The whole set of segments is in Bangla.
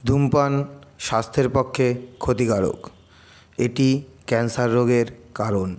ধূমপান স্বাস্থ্যের পক্ষে ক্ষতিকারক। এটি ক্যান্সার রোগের কারণ।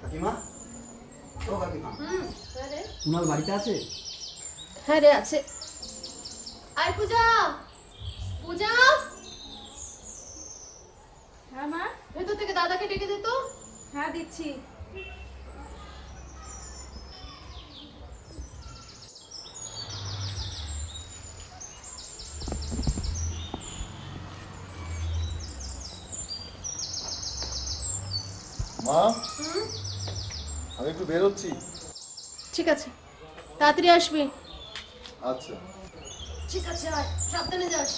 কাকিমা, ও কাকিমা, কুনাল বাড়িতে আছে? হ্যাঁ রে আছে। আয় পূজা, পূজা। হ্যাঁ মা। ভেতর থেকে দাদাকে ডেকে দে তো। হ্যাঁ দিচ্ছি। মা, আমি একটু বেরোচ্ছি। ঠিক আছে, তাড়াতাড়ি আসবি। আচ্ছা ঠিক আছে, আয়, সাবধানে যাস।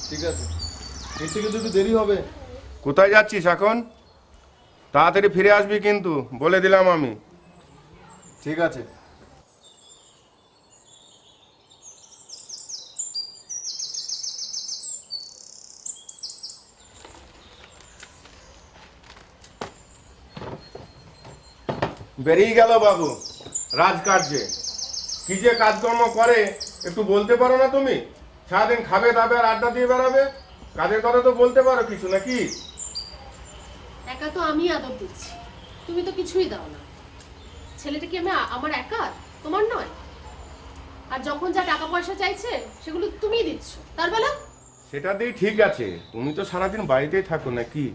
ঠিক আছে, ফিরতে কিন্তু একটু দেরি হবে। কোথায় যাচ্ছিস এখন? তাড়াতাড়ি ফিরে আসবি কিন্তু, বলে দিলাম আমি। ঠিক আছে। বেরিয়ে গেল বাবু রাজকার্যে। কি যে কাজকর্ম করে একটু বলতে পারো না তুমি? সারাদিন খাবে দাবে আর আড্ডা দিয়ে বেড়াবে, কাজের কথা তো বলতে পারো কিছু নাকি? একা তো আমি আদর দিচ্ছি, তুমি তো কিছুই দাও না। ছেলেটা কি আমার একা, তোমার নয়? আর যখন যা টাকা পয়সা চাইছে সেগুলো তুমিই দিচ্ছ, তার বেলা? সেটা দিয়ে ঠিক আছে, তুমি তো সারাদিন বাড়িতেই থাকো নাকি?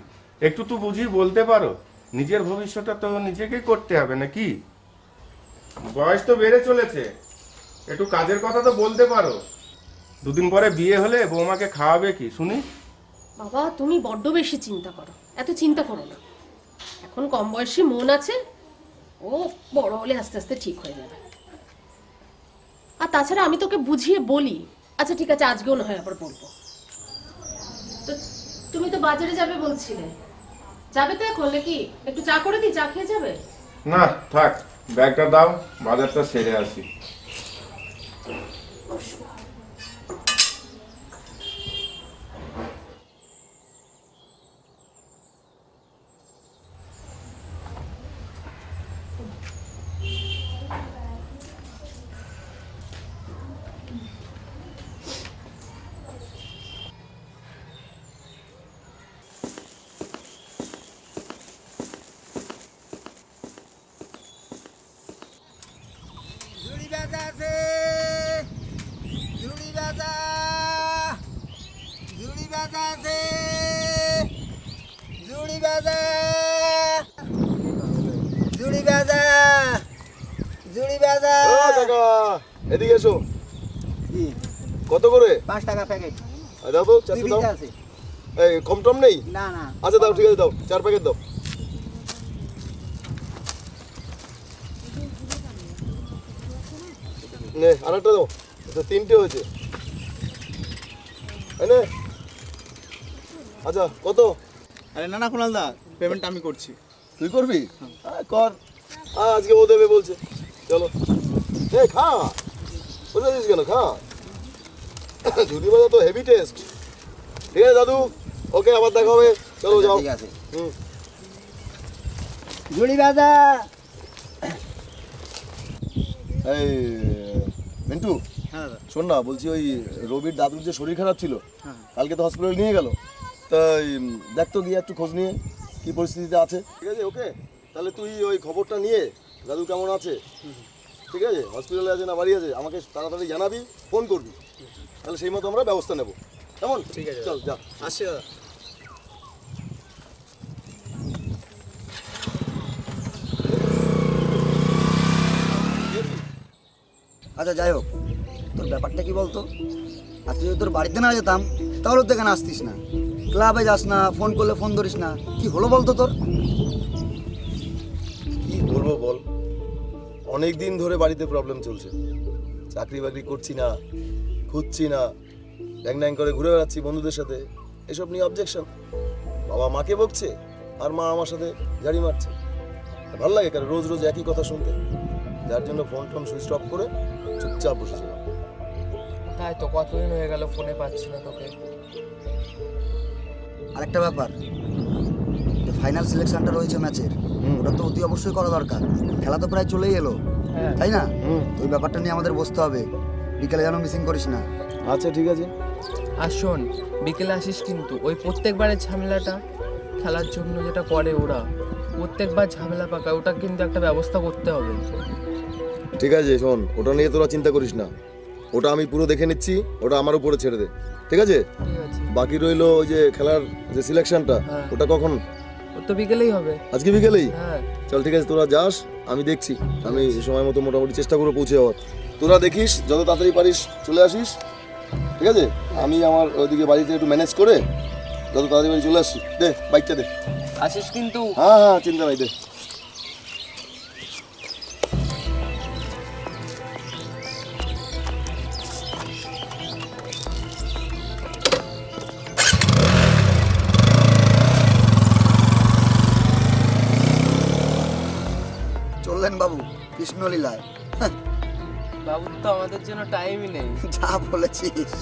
একটু তো বুঝিয়ে বলতে পারো, নিজের ভবিষ্যৎটা তো নিজেকেই করতে হবে নাকি? বয়স তো বেড়ে চলেছে, একটু কাজের কথা তো বলতে পারো। দুদিন পরে বিয়ে হলে বৌমাকে খাওয়াবে কি শুনি? বাবা তুমি বড্ড বেশি চিন্তা করো, এত চিন্তা করো না। এখন কম বয়সী মন আছে, ও বড় হলে আস্তে আস্তে ঠিক হয়ে যাবে। আর তাছাড়া আমি তোকে বুঝিয়ে বলি। আচ্ছা ঠিক আছে, আজকেও না হয় আবার বলবো। তো তুমি তো বাজারে যাবে বলছিলে, যাবে তো এখন নাকি? একটু চা করে দিই, চা খেয়ে যাবে? না থাক, ব্যাগটা দাও, বাজারটা সেরে আসি। ঝুড়ি বাজা আছে, ঝুড়ি বাজা, ঝুড়ি বাজা আছে, ঝুড়ি বাজা, ঝুড়ি বাজা, ঝুড়ি বাজা। ও কাকা, এদিকে এসো। কি? কত করে? 5 টাকা প্যাকেট। দাও তো, চারটে দাও। আছে? এই কম টম নেই? না না। আচ্ছা দাও, ঠিক আছে দাও, 4 প্যাকেট দাও। নে আরেকটা দাও, আচ্ছা 3টে হয়েছে। এই নে। আচ্ছা কত? আরে না না কুণাল দা, পেমেন্ট আমি করছি। তুই করবি? কর। আজকে ও দেবে বলছে। চলো এ খা, বসেছিস কেন? খা। ঝুড়ি ভাজা তো হেভি টেস্ট। ঠিক আছে দাদু, ওকে আবার দেখা হবে। চলো যাও। ঠিক আছে। হুম। ঝুড়ি ভাজা। এই মিন্টু, হ্যাঁ দাদা। শোন না, বলছি ওই রবির দাদুর যে শরীর খারাপ ছিল, হ্যাঁ। কালকে তো হসপিটালে নিয়ে গেল, তাই দেখ তো গিয়ে একটু খোঁজ নিয়ে কি পরিস্থিতিতে আছে। ঠিক আছে ওকে, তাহলে তুই ওই খবরটা নিয়ে দাদু কেমন আছে, ঠিক আছে, হসপিটালে আছে না বাড়ি আছে, আমাকে তাড়াতাড়ি জানাবি, ফোন করবি, তাহলে সেই মতো আমরা ব্যবস্থা নেব। কেমন? ঠিক আছে। চল যা। আসছি দাদা। আচ্ছা যাই হোক, তোর ব্যাপারটা কি বলতো? আর তুই যদি তোর বাড়িতে না যেতাম তাহলে তো এখানে আসতিস না, ক্লাবে যাস না, ফোন করলে ফোন ধরিস না, কি হলো বলতো তোর? কি বলবো বল, অনেক দিন ধরে বাড়িতে প্রবলেম চলছে, চাকরি বাকরি করছি না, খুঁজছি না, ড্যাং ড্যাং করে ঘুরে বেড়াচ্ছি বন্ধুদের সাথে, এসব নিয়ে অবজেকশন। বাবা মাকে বকছে আর মা আমার সাথে ঝাড়ি মারছে। ভালো লাগে কারণ রোজ রোজ একই কথা শুনতে, যার জন্য ফোন টোন সুইচ অফ করে চুপচাপ বসেছিলাম। তাই তো, কতদিন হয়ে গেল ফোনে পাচ্ছি না তোকে। আরেকটা ব্যাপার, যে ফাইনাল সিলেকশনটা রয়েছে ম্যাচের, ওটা তো অতি অবশ্যই করা দরকার। খেলা তো প্রায় চলেই এলো, হ্যাঁ। তাই না? তো ওই ব্যাপারটা নিয়ে আমাদের বসতে হবে, বিকেলে যেন মিসিং করিস না। আচ্ছা ঠিক আছে। আর শোন, বিকেলে আসিস কিন্তু। ওই প্রত্যেকবারের ঝামেলাটা খেলার জন্য যেটা করে ওরা, প্রত্যেকবার ঝামেলা পাকায়, ওটা কিন্তু একটা ব্যবস্থা করতে হবে। ঠিক আছে শোন, ওটা নিয়ে তোরা চিন্তা করিস না, ওটা আমি পুরো দেখে নিচ্ছি, ওটা আমার উপরে ছেড়ে দে, ঠিক আছে? ঠিক আছে। বাকি রইলো ওই যে খেলার যে সিলেকশনটা, হ্যাঁ। ওটা কখন? ও তো বিকেলেই হবে। আজকে বিকেলেই? হ্যাঁ। চল ঠিক আছে, তোরা যাস, আমি দেখছি, আমি সময় মতো মোটামুটি চেষ্টা করে পৌঁছে যাওয়ার। তোরা দেখিস যত তাড়াতাড়ি পারিস চলে আসিস, ঠিক আছে? আমি আমার ওইদিকে বাড়িতে একটু ম্যানেজ করে যত তাড়াতাড়ি বাড়ি চলে আসছি। দে বাইকটা দে। আসিস কিন্তু। হ্যাঁ হ্যাঁ, চিন্তা নাই, দে। চললেন বাবু কৃষ্ণলীলায়। বাবুর তো আমাদের জন্য টাইমই নেই। যা বলেছিস।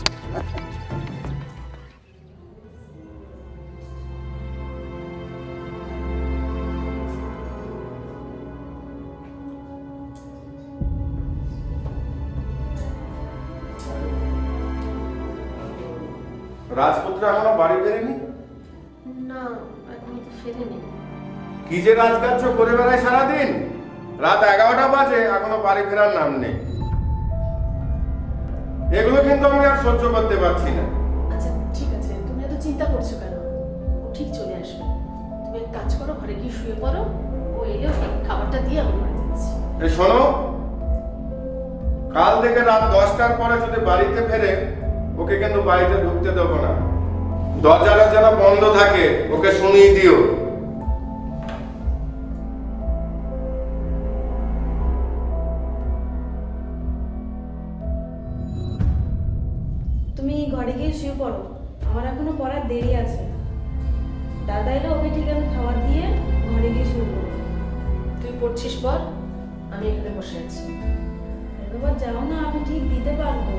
রাজপুত্র এখনো বাড়ি ফেরেনি? না, এখনো তো ফেরেনি। কি যে রাজকার্য করে বেড়ায় সারাদিন, রাত 11টা বাজে এখনো বাড়ি ফেরার নাম নেই। এগুলো কিন্তু আমি আর সহ্য করতে পারছি না। আচ্ছা ঠিক আছে, তুমি এত চিন্তা করছো কেন? ও ঠিক চলে আসবে। তুমি এক কাজ করো, ঘরে গিয়ে শুয়ে পড়ো, ও এলে ওকে খাবারটা দিয়ে আমি ঘরে যাচ্ছি। এই শোনো, কাল থেকে রাত 10টার পরে যদি বাড়িতে ফেরে, ওকে কিন্তু বাড়িতে ঢুকতে দেবো না। দরজাটা যেন বন্ধ থাকে, ওকে শুনিয়ে দিও। তুমি ঘরে গিয়ে শুয়ে পড়ো, আমার এখনো পড়ার দেরি আছে। দাদা এলে ওকে ঠিক আমি খাবার দিয়ে ঘরে গিয়ে শুয়ে পড়ো। তুই পড়ছিস পর, আমি এখানে বসে আছি। একবার যাও না, আমি ঠিক দিতে পারবো।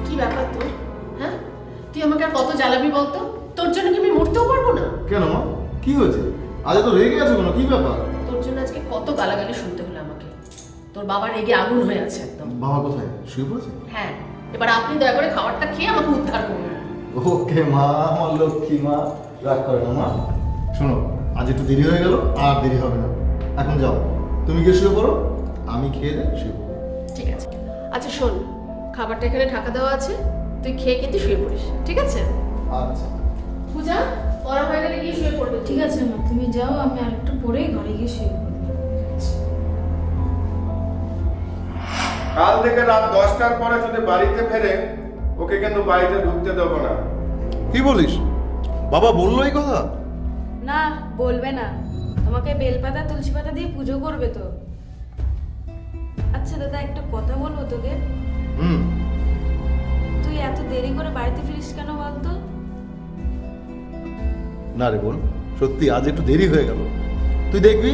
কি ব্যাপার তোর? হ্যাঁ, তুই আমাকে আর কত জ্বালাবি বলতো? তোর জন্য কি আমি মরতেও পারবো না? কেন মা, কি হয়েছে? আজ তো রেগে আছো কেন, কি ব্যাপার? তোর জন্য আজকে কত গালাগালি শুনতে হলো আমাকে। তোর বাবা রেগে আগুন হয়ে আছে একদম। বাবা কোথায়, শুয়ে পড়েছে? হ্যাঁ, এবার আপনি দয়া করে খাবারটা খেয়ে আমাকে উদ্ধার করুন। ওকে মা, আমার লক্ষ্মী মা, রাগ করে না মা। শোনো, আজ একটু দেরি হয়ে গেল, আর দেরি হবে না, এখন যাও, তুমি গিয়ে শুয়ে পড়ো, আমি খেয়ে দেয় শুয়ে পড়বো। ঠিক আছে। আচ্ছা শোন, খাবারটা এখানে ঢাকা দেওয়া আছে, তুই খেয়ে কিন্তু শুয়ে পড়িস, ঠিক আছে? আচ্ছা। পূজা, পড়া হয়ে গেলে গিয়ে শুয়ে পড়বে। ঠিক আছে মা, তুমি যাও, আমি আরেকটু পরেই ঘরে গিয়ে শুয়ে পড়বো। কাল থেকে রাত 10টার পরে যদি বাড়িতে ফেরে ওকে কিন্তু বাড়িতে ঢুকতে দেবো না। কি বলিস? বাবা বললো এই কথা? না, বলবে না। তোমাকে বেলপাতা তুলসী পাতা দিয়ে পুজো করবে তো। আচ্ছা দাদা, একটা কথা বলবো তোকে। তুই এত দেরি করে বাড়িতে ফিরিস কেন বলতো? না রে বোন, সত্যি আজ একটু দেরি হয়ে গেল। তুই দেখবি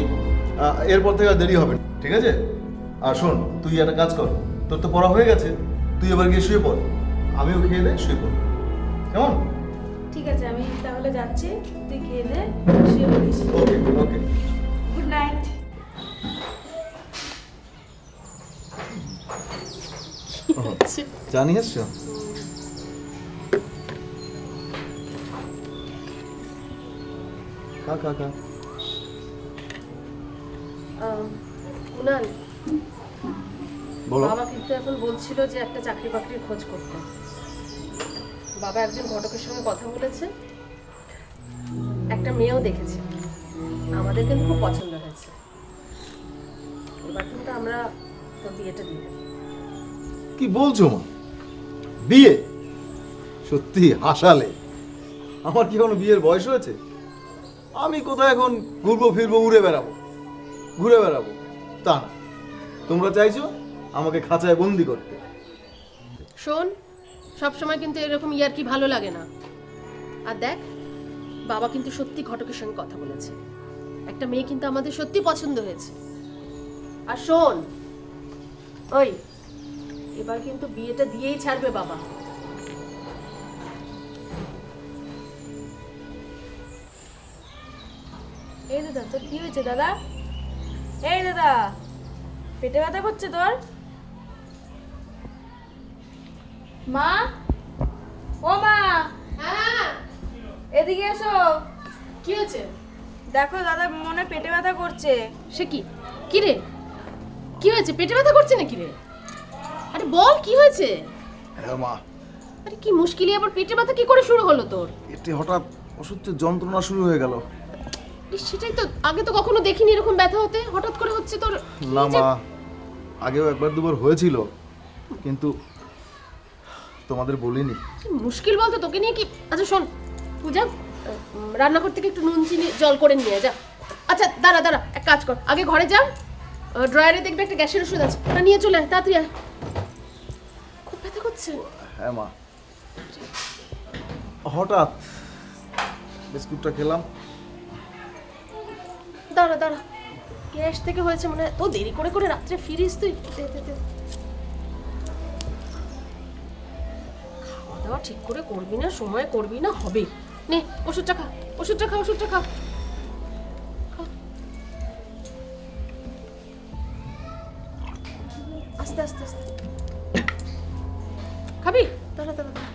এরপর থেকে আর দেরি হবে না, ঠিক আছে? আর শোন, তুই একটা কাজ কর, তোর তো পড়া হয়ে গেছে, তুই এবার গিয়ে শুয়ে পড়, আমিও খেয়ে দে শুয়ে পড়, কেমন? ঠিক আছে, আমি তাহলে যাচ্ছি। তুই খেয়ে দে, শুয়ে পড়িস। Okay okay. Good night. জানি এসছো? খা খা খা। কুনাল, বলো। বাবা কিন্তু এখন বলছিল যে একটা চাকরি বাকরির খোঁজ করতে। বাবা একজন ঘটকের সঙ্গে কথা বলেছে, একটা মেয়েও দেখেছে, আমাদের কিন্তু খুব পছন্দ হয়েছে। এবার কিন্তু আমরা তোর বিয়েটা দিয়ে দেব। কি বলছো মা? বিয়ে? সত্যি হাসালে। আমার কি কোনো বিয়ের বয়স হয়েছে? আমি কোথায় এখন ঘুরবো ফিরবো, ঘুরে বেড়াবো তা না। তোমরা চাইছো আমাকে খাঁচায় বন্দি করতে। শোন, সবসময় কিন্তু এরকম ইয়ার কি ভালো লাগে না। আর দেখ, বাবা কিন্তু সত্যি ঘটকের সঙ্গে কথা বলেছে, একটা মেয়ে কিন্তু আমাদের সত্যি পছন্দ হয়েছে। আর শোন, ওই এবার কিন্তু বিয়েটা দিয়েই ছাড়বে বাবা। এই দাদা, তোর কি হয়েছে দাদা? এই দাদা, পেটে ব্যথা করছে তোর? মা, ও মা, হ্যাঁ, এদিকে এসো। কি হয়েছে? দেখো দাদা, মনে হয় পেটে ব্যথা করছে। সে কি? কি রে, কি হয়েছে? পেটে ব্যথা করছে নাকি রে? আরে বল, কি হয়েছে? হ্যাঁ মা, আরে কি মুশকিল, আবার পেটে ব্যথা কি করে শুরু হলো তোর? এতে হঠাৎ অসহ্য যন্ত্রণা শুরু হয়ে গেল। সেটাই তো, আগে তো কখনো দেখিনি এরকম ব্যথা হতে, হঠাৎ করে হচ্ছে তোর। না মা, আগেও একবার দুবার হয়েছিল, কিন্তু তোমাদের বলিনি। মুশকিল বলতো তোকে নিয়ে কি। আচ্ছা শোন, পূজা, রান্নাঘর থেকে একটু নুন চিনি জল করে নিয়ে যা। আচ্ছা দাঁড়া দাঁড়া, এক কাজ কর, আগে ঘরে যা, ড্রয়ারে দেখবে একটা গ্যাসের ওষুধ আছে, না নিয়ে চলে আয়, তাড়াতাড়ি আয়। খুব ব্যথা করছে। হ্যাঁ মা, হঠাৎ বিস্কুটটা খেলাম। দাঁড়া দাঁড়া, গ্যাস থেকে হয়েছে মনে হয়। তো দেরি করে করে রাত্রে ফিরিস তুই। খাওয়া দাওয়া ঠিক করে করবি না, সময় করবি না, হবে। নে ওষুধটা খা, ওষুধটা খা, ওষুধটা খা। আস্তে আস্তে আস্তে খাবি? দাঁড়া দাঁড়া দাঁড়া।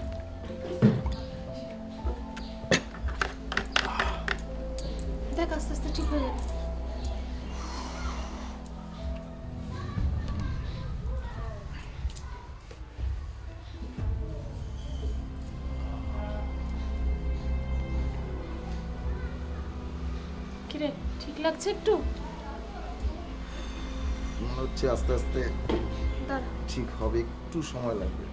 দেখ আস্তে আস্তে ঠিক হয়ে যাবে। কিরে, ঠিক লাগছে একটু? মনে হচ্ছে আস্তে আস্তে দাঁড়া, ঠিক হবে, একটু সময় লাগবে।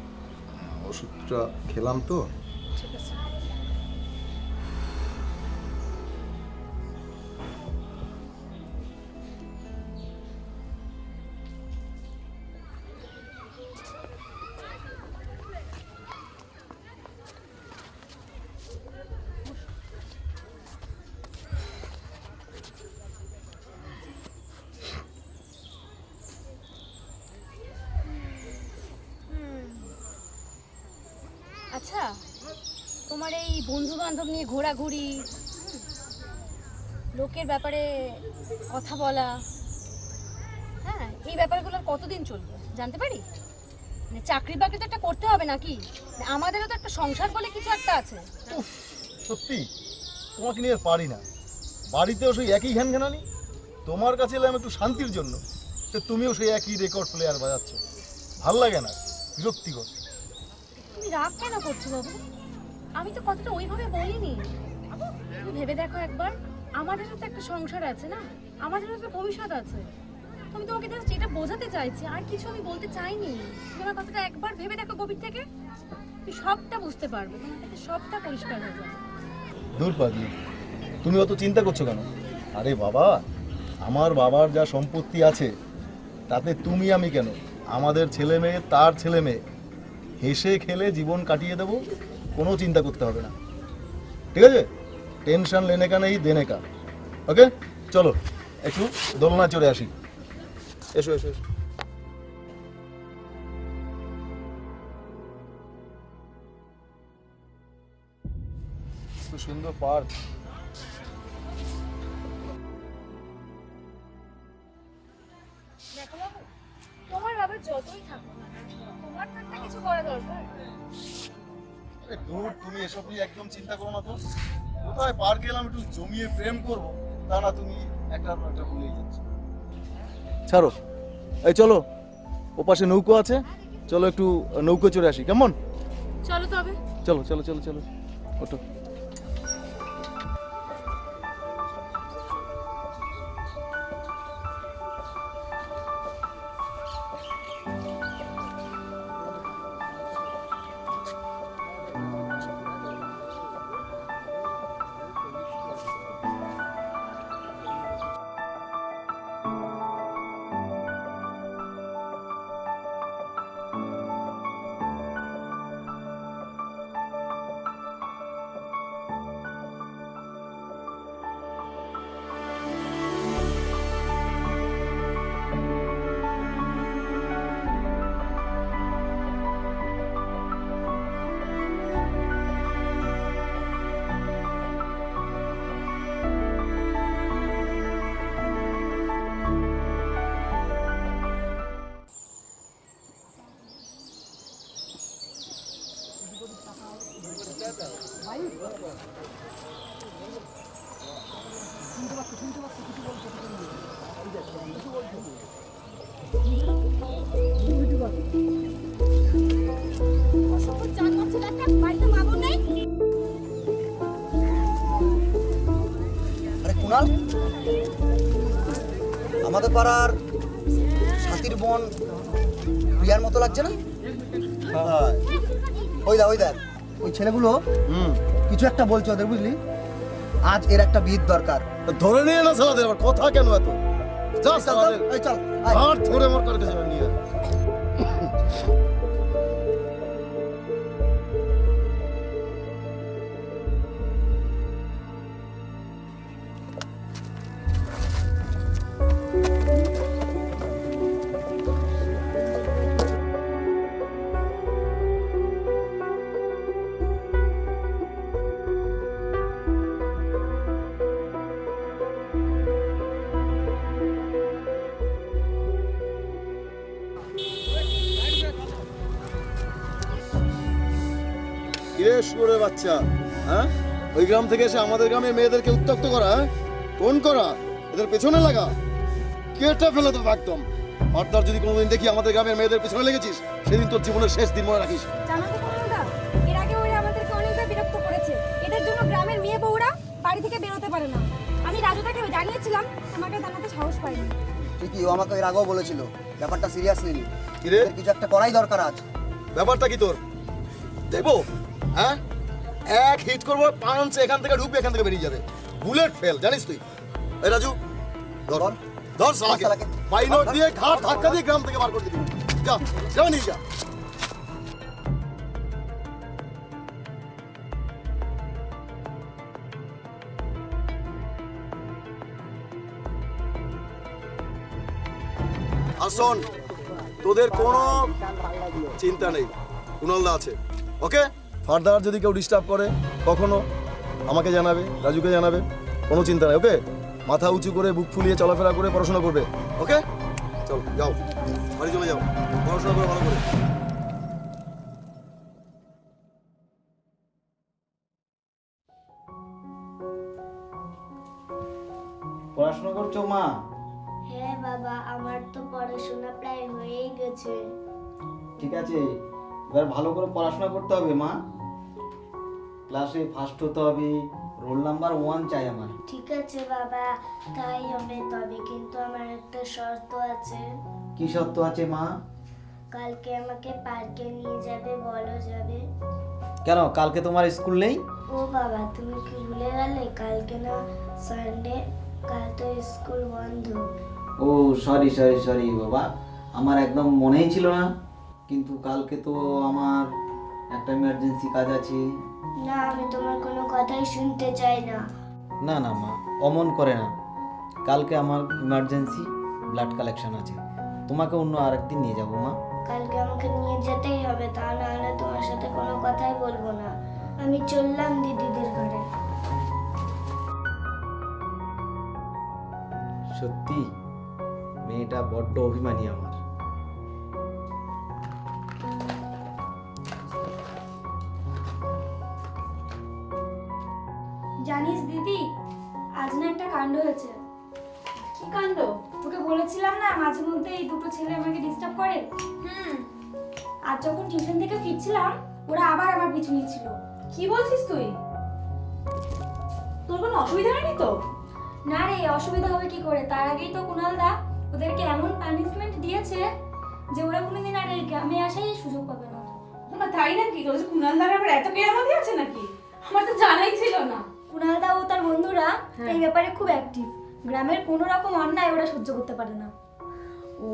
ওষুধটা খেলাম তো। ঠিক আছে। আচ্ছা, তোমার এই বন্ধু বান্ধব নিয়ে ঘোরাঘুরি, লোকের ব্যাপারে কথা বলা, হ্যাঁ, এই ব্যাপারগুলো কতদিন চলবে জানতে পারি? মানে চাকরি বাকরি তো একটা করতে হবে নাকি? আমাদেরও তো একটা সংসার বলে কিছু একটা আছে। সত্যি তোমাকে নিয়ে আর পারি না। বাড়িতেও সেই একই ঘ্যানঘ্যানানি, তোমার কাছে এলাম একটু শান্তির জন্য, তো তুমিও সেই একই রেকর্ড প্লেয়ার বাজাচ্ছ। ভাল লাগে না, বিরক্তিকর। তুমি রাগ কেন করছো বাবু? আমি তো কথাটা ওইভাবে বলিনি। তুমি ভেবে দেখো একবার, আমাদেরও তো একটা সংসার আছে না, আমাদেরও তো ভবিষ্যৎ আছে। তো আমি তোমাকে জাস্ট এটা বোঝাতে চাইছি, আর কিছু আমি বলতে চাইনি। তুমি আমার কথাটা একবার ভেবে দেখো গভীর থেকে, তুমি সবটা বুঝতে পারবে, তোমার কাছে সবটা পরিষ্কার হয়ে যাবে। দূর পাগলি, তুমি অত চিন্তা করছো কেন? আরে বাবা, আমার বাবার যা সম্পত্তি আছে তাতে তুমি আমি কেন, আমাদের ছেলে মেয়ে তার ছেলে মেয়ে হেসে খেলে জীবন কাটিয়ে দেবো, কোনো চিন্তা করতে হবে না, ঠিক আছে? টেনশন লেনে কা নেই দেনে কা। ওকে, চলো একটু দোলনা চড়ে আসি। এসো এসো এসো। খুব সুন্দর পার্ক। দেখো বাবু, তোমার বাবা যতই থাকো না, তোমার তো একটা কিছু করা দরকার। আরে দূর, তুমি এসব নিয়ে একদম চিন্তা করো না তো। কোথায় পার্কে এলাম একটু জমিয়ে প্রেম করবো, তা না তুমি একটা ভুলেই যাচ্ছ। ছাড়ো, এই চলো, ওপাশে নৌকো আছে, চলো একটু নৌকো চড়ে আসি, কেমন? চলো তবে। চলো চলো চলো চলো, ওঠো। আরে কুনাল, আমাদের পাড়ার সাথীর বোন প্রিয়ার মতো লাগছে না? ওই দেখ ওই ছেলেগুলো কিছু একটা বলছে ওদের, বুঝলি? আজ এর একটা বিহিত দরকার। ধরে নিয়ে না সালাদের, আবার কথা কেন এত? যা সালাদের, এই চল আর ধরে আমার কাছে যাবে নিয়ে। কিরে শুয়োরের বাচ্চা, হ্যাঁ? ওই গ্রাম থেকে এসে আমাদের গ্রামে মেয়েদেরকে উত্ত্যক্ত করা, হ্যাঁ? কোন করা? এদের পেছনে লাগা, কেটে ফেলে দেবো একদম। অর্থাৎ যদি কোনোদিন দেখি আমাদের গ্রামের মেয়েদের পেছনে লেগেছিস, সেদিন তোর জীবনের শেষ দিন মনে রাখিস। জানো তো কুনালদা, এর আগে ওরা আমাদেরকে অনেকবার বিরক্ত করেছে। এদের জন্য গ্রামের মেয়ে বউরা বাড়ি থেকে বেরোতে পারে না। আমি রাজুদাকে জানিয়েছিলাম, আমাকে জানাতে সাহস পাইনি। ঠিকই, ও আমাকে এর আগেও বলেছিল ব্যাপারটা সিরিয়াস নিলি। কিরে, এদের কিছু একটা করাই দরকার আজ। ব্যাপারটা কি তোর দেখবো? হ্যাঁ, এক হিট করবো, পাঁচ এখান থেকে ঢুকবে, এখান থেকে বেরিয়ে যাবে, বুলেট ফেল, জানিস তুই? এই রাজু, ধর ধর শালাকে, বাইনোট দিয়ে ঘাট ধাক্কা দিয়ে গ্রাম থেকে বার করে দিবি। যা যা, নিয়ে যা। আর শোন, তোদের কোনো চিন্তা নেই, কুণালদা আছে, ওকে? ফার্দার যদি কেউ ডিস্টার্ব করে কখনো আমাকে জানাবে, রাজুকে জানাবে, কোনো চিন্তা নেই, ওকে? মাথা উঁচু করে বুক ফুলিয়ে চলাফেরা করে পড়াশোনা করবে, ওকে? চল যাও, বাড়ি চলে যাও, পড়াশোনা করে ভালো করে। পড়াশোনা করছো মা? হ্যাঁ বাবা, আমার তো পড়াশোনা প্রায় হয়েই গেছে। ঠিক আছে, এবার ভালো করে পড়াশোনা করতে হবে মা। ক্লাসে ফার্স্ট হতে হবে, রোল নাম্বার 1 চাই আমার। ঠিক আছে বাবা, তাই হবে। তবে কিন্তু আমার একটা শর্ত আছে। কি শর্ত আছে মা? কালকে আমাকে পার্কে নিয়ে যাবে, বলো যাবে? কেন, কালকে তোমার স্কুল নেই? ও বাবা, তুমি কি ভুলে গেলে? কালকে না সানডে, কাল তো স্কুল বন্ধ। ও সরি সরি সরি বাবা, আমার একদম মনেই ছিল না। কিন্তু কালকে তো আমার একটা ইমার্জেন্সি কাজ আছে। না, আমি তোমার কোনো কথাই শুনতে চাই না। না না মা, অমন করে না। কালকে আমার ইমার্জেন্সি ব্লাড কালেকশন আছে, তোমাকে অন্য আরেকদিন নিয়ে যাবো মা। কালকে আমাকে নিয়ে যেতেই হবে, তা না হলে তোমার সাথে কোনো কথাই বলবো না। আমি চললাম দিদিদের ঘরে। সত্যি মেয়েটা বড্ড অভিমানী আমার। জানিস দিদি, আজ না একটা কাণ্ড হয়েছে। কি কাণ্ড? তোকে বলেছিলাম না মাঝে মধ্যে এই দুটো ছেলে আমাকে ডিস্টার্ব করে। আজ যখন টিউশন থেকে ফিরছিলাম, ওরা আবার আমার পিছু নিচ্ছিল। কি বলছিস তুই? তোর কোনো অসুবিধা হয়নি তো? না রে, অসুবিধা হবে কি করে? তার আগেই তো কুণাল দা ওদেরকে এমন পানিশমেন্ট দিয়েছে যে ওরা কোনোদিন আর এই গ্রামে আসাই সুযোগ পাবে না। আমার তাই নাকি? তোর যে কুণাল দার আবার এত কেরামতি আছে নাকি? আমার তো জানাই ছিল না। কুণাল দা ও তার বন্ধুরা এই ব্যাপারে খুব অ্যাক্টিভ। গ্রামের কোনো রকম অন্যায় ওরা সহ্য করতে পারে না। ও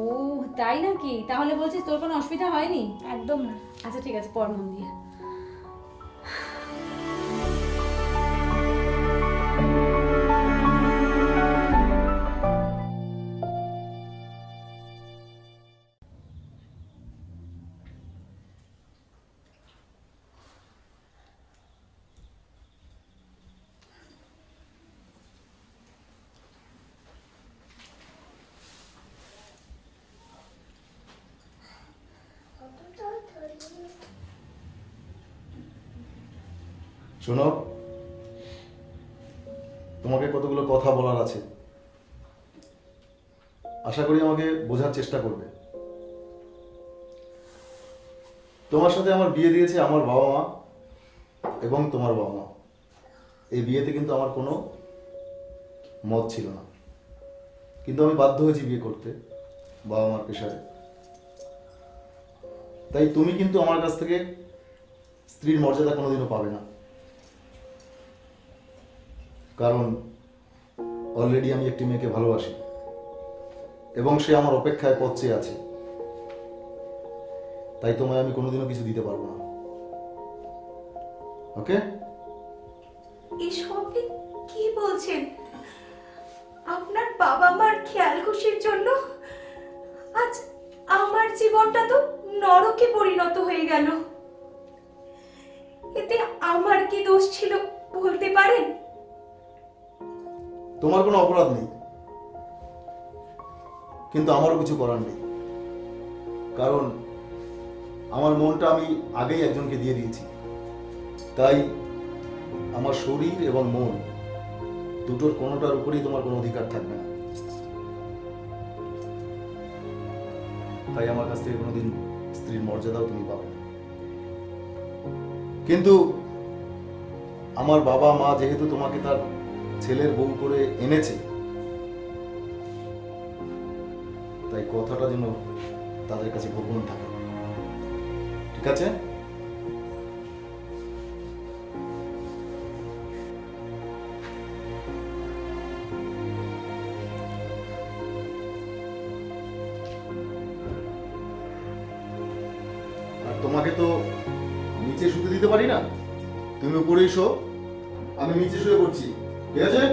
তাই নাকি? তাহলে বলছিস তোর কোনো অসুবিধা হয়নি? একদম না। আচ্ছা ঠিক আছে, পড় মন দিয়ে। শোনো, তোমাকে কতগুলো কথা বলার আছে। আশা করি আমাকে বোঝার চেষ্টা করবে। তোমার সাথে আমার বিয়ে দিয়েছে আমার বাবা মা এবং তোমার বাবা মা। এই বিয়েতে কিন্তু আমার কোনো মত ছিল না, কিন্তু আমি বাধ্য হয়েছি বিয়ে করতে বাবা মার প্রেশারে। তাই তুমি কিন্তু আমার কাছ থেকে স্ত্রীর মর্যাদা কোনোদিনও পাবে না, কারণ অলরেডি আমি একটি মেয়েকে ভালোবাসি এবং সে আমার অপেক্ষায় পথ চেয়ে আছে। তাই তোমায় আমি কোনোদিনও কিছু দিতে পারবো না। ওকে? এসব আপনি কি বলছেন? আপনার বাবা মার খেয়াল খুশির জন্য আজ আমার জীবনটা তো নরকে পরিণত হয়ে গেল। এতে আমার কি দোষ ছিল বলতে পারেন? তোমার কোনো অপরাধ নেই, কিন্তু আমারও কিছু করার নেই, কারণ আমার মনটা আমি আগেই একজনকে দিয়ে দিয়েছি। তাই আমার শরীর এবং মন দুটোর কোনোটার উপরেই তোমার কোনো অধিকার থাকবে না। তাই আমার কাছ থেকে কোনোদিন স্ত্রীর মর্যাদাও তুমি পাবে না। কিন্তু আমার বাবা মা যেহেতু তোমাকে তার ছেলের বউ করে এনেছে, তাই কথাটা যেন তাদের কাছে গোপন থাকে, ঠিক আছে? আর তোমাকে তো নিচে শুতে দিতে পারি না, তুমি উপরেই শো, আমি নিচে শুয়ে পড়ছি, ঠিক আছে?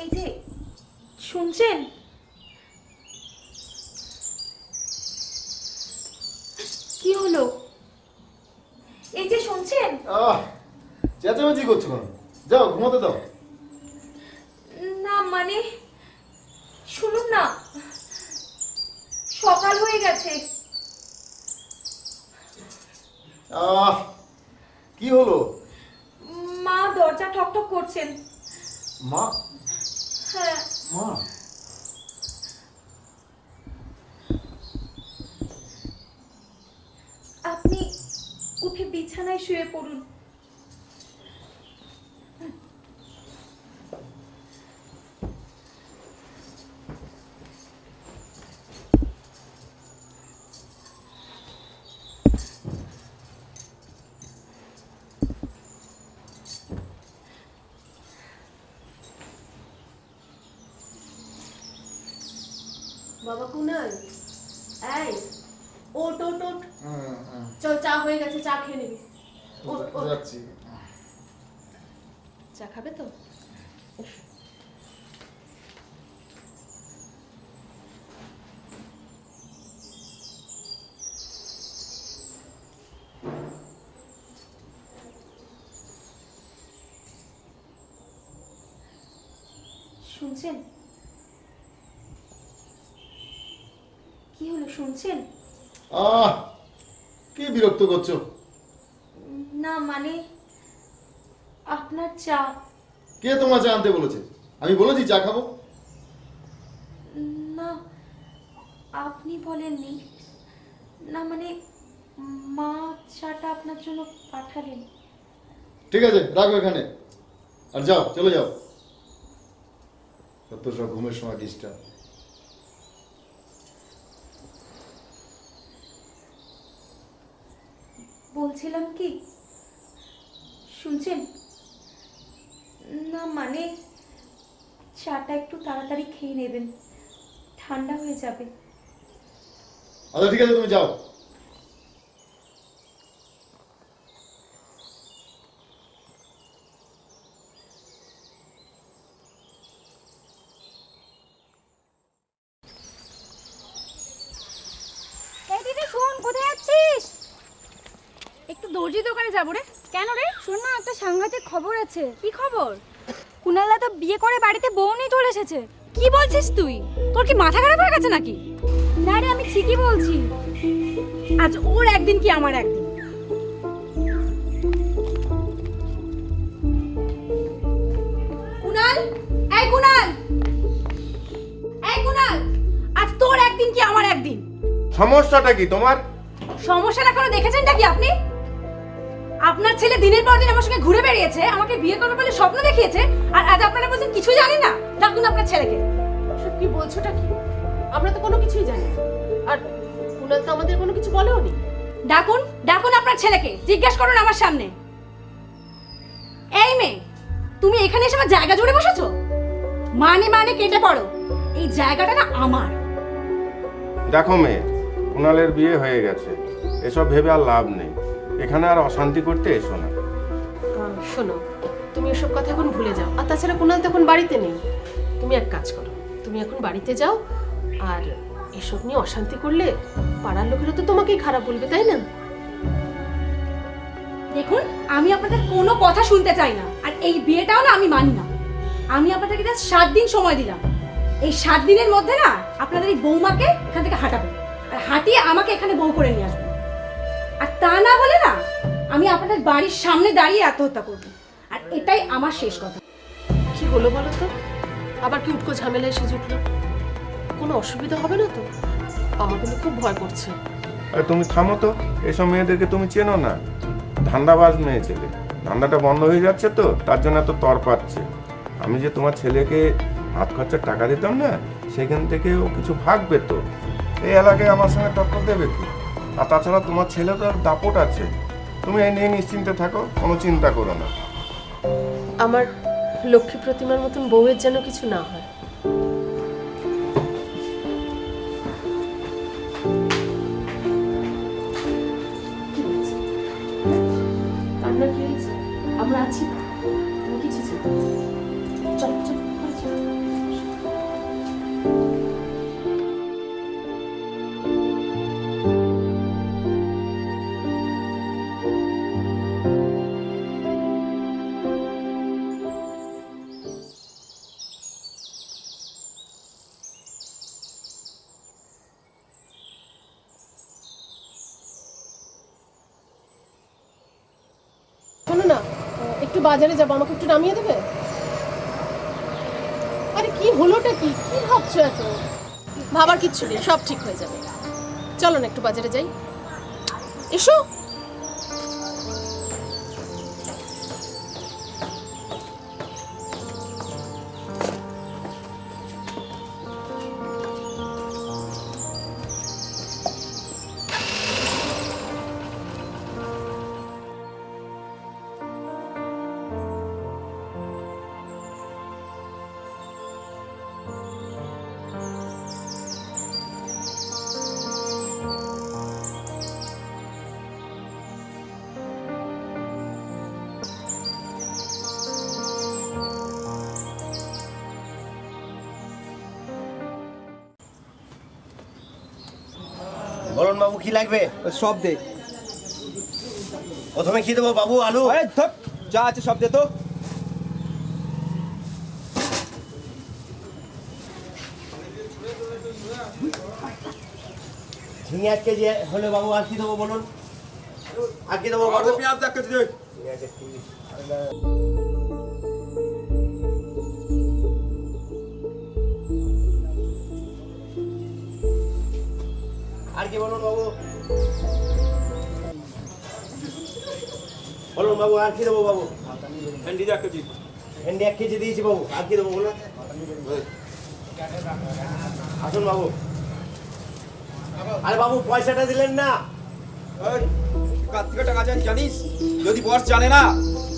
এই যে শুনছেন, কি হলো? এই যে শুনছেন? চেঁচামেচি করছো কেন? যাও ঘুমাতে দাও। না মানে শুনুন না, সকাল হয়ে গেছে। কি হলো? মা দরজা ঠকঠক করছেন। মা? হ্যাঁ। মা? আপনি উঠে বিছানায় শুয়ে পড়ুন। বাবা কুনাল, এই ওট ওট ওট, চল চা হয়ে গেছে, চা খেয়ে নিবি। যাচ্ছি। চা খাবে তো? শুনছেন? কি হলো শুনছেন? কি বিরক্ত করছো? না মানে আপনার চা। কে তোমার চা আনতে বলেছে? আমি বলেছি চা খাবো? না আপনি বলেননি। না মানে মা চাটা আপনার জন্য পাঠালেন। ঠিক আছে, রাখো এখানে আর যাও, চলে যাও। সত্য সব ঘুমের সময় ডিস্টার্ব। বলছিলাম কি, শুনছেন? না মানে চাটা একটু তাড়াতাড়ি খেয়ে নেবেন, ঠান্ডা হয়ে যাবে। আচ্ছা ঠিক আছে, তুমি যাও। এই দিদি শোন, কোথায় যাচ্ছিস? একটু দর্জি দোকানে যাবো রে। কেন রে? শোন না, একটা সাংঘাতিক খবর আছে। কি খবর? কুনালদা তো বিয়ে করে বাড়িতে বউ নিয়ে চলে এসেছে। কি বলছিস তুই? তোর কি মাথা খারাপ হয়ে গেছে নাকি? না রে, আমি ঠিকই বলছি। আজ ওর একদিন কি আমার একদিন। কুনাল, এই কুনাল, এই কুনাল, আজ তোর একদিন কি আমার একদিন। সমস্যাটা কি তোমার? সমস্যাটা কোনো দেখেছেন নাকি আপনি? আপনার ছেলে দিনের পর দিন আমার সঙ্গে ঘুরে বেরিয়েছে, আমাকে বিয়ে করবে বলে স্বপ্ন দেখিয়েছে, আর আজ আপনারা বলছেন কিছু জানি না। ডাকুন আপনার ছেলেকে। সব কি বলছোটা কি? আমরা তো কোনো কিছুই জানি না, আর কুনাল তো আমাদের কোনো কিছু বলেও নি। ডাকুন, ডাকুন আপনার ছেলেকে, জিজ্ঞেস করুন আমার সামনে। এই মেয়ে, তুমি এখানে এসে আমার জায়গা জুড়ে বসেছো? মানে মানে কেটে পড়ো, এই জায়গাটা না আমার। দেখো মেয়ে, কুনালের বিয়ে হয়ে গেছে, এসব ভেবে আর লাভ নেই। এখানে আর অশান্তি করতে এসো না। শোনো, তুমি এসব কথা এখন ভুলে যাও। আর তাছাড়া কুনাল তো এখন বাড়িতে নেই। তুমি এক কাজ করো, তুমি এখন বাড়িতে যাও, আর এসব নিয়ে অশান্তি করলে পাড়ার লোকেরা তো তোমাকেই খারাপ বলবে, তাই না? দেখুন, আমি আপনাদের কোনো কথা শুনতে চাই না, আর এই বিয়েটাও না আমি মানি না। আমি আপনাদেরকে জাস্ট 7 দিন সময় দিলাম। এই 7 দিনের মধ্যে না আপনাদের এই বৌমাকে এখান থেকে হাঁটাবেন, আর হাঁটিয়ে আমাকে এখানে বউ করে নিয়ে আসবেন। আর তা না হলে না আমি আপনাদের বাড়ির সামনে দাঁড়িয়ে আত্মহত্যা করব, আর এটাই আমার শেষ কথা। কি হলো বলো তো? আবার কি উটকো ঝামেলা এসে জুটলো? কোনো অসুবিধা হবে না তো? আমার কিন্তু খুব ভয় করছে। আরে তুমি থামো তো, এসব মেয়েদেরকে তুমি চেনো না, ধান্দাবাজ মেয়ে ছেলে। ধান্দাটা বন্ধ হয়ে যাচ্ছে তো, তার জন্য এত তর পাচ্ছে। আমি যে তোমার ছেলেকে হাত খরচার টাকা দিতাম না, সেখান থেকে ও কিছু ভাগবে তো। এই এলাকায় আমার সঙ্গে টক্কর দেবে কি? আর তাছাড়া তোমার ছেলে তো আর দাপট আছে। তুমি এই নিয়ে নিশ্চিন্তে থাকো, কোনো চিন্তা করো না। আমার লক্ষ্মী প্রতিমার মতন বউয়ের যেন কিছু না হয়। শোনো না, একটু বাজারে যাবো, আমাকে একটু নামিয়ে দেবে? আরে কি হলোটা কি, কি ভাবছো এত? ভাবার কিচ্ছু নেই, সব ঠিক হয়ে যাবে। চলো না একটু বাজারে যাই, এসো। বলুন বাবু কি লাগবে? সব দে। প্রথমে কি দেবো বাবু? আলু? আরে ধপ, যা আছে সব দে তো। ঝিঙে 1 কেজি হলে বাবু, আর কি দেবো বলুন? আর কি দেবো বাবু? পেঁয়াজ 1 কেজি দে। আর কি বলুন বাবু? বলুন বাবু, আর কি দেবো বাবু? ভেন্ডি 1 কেজি। ভেন্ডি 1 কেজি দিয়েছি বাবু, আর কি দেবো বলুন? আসুন বাবু। আরে বাবু পয়সাটা দিলেন না? কার থেকে টাকা চান জানিস? যদি বস জানে না,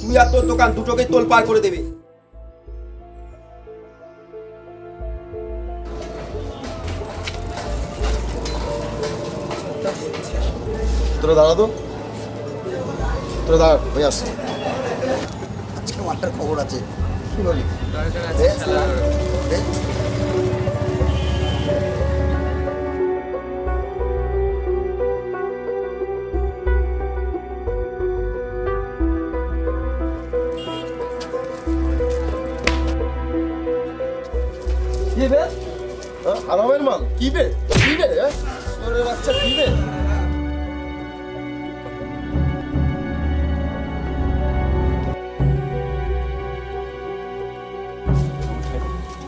তুই আর তোর দোকান দুটোকে তোল পার করে দেবে। তোরা দাঁড়া তো, তোরা দাঁড়া, ভাই আসছি। আজকে মাঠটার খবর আছে, কি বলি? আরামের মাল কি বে? কি বে? ওরে বাচ্চা কি বে?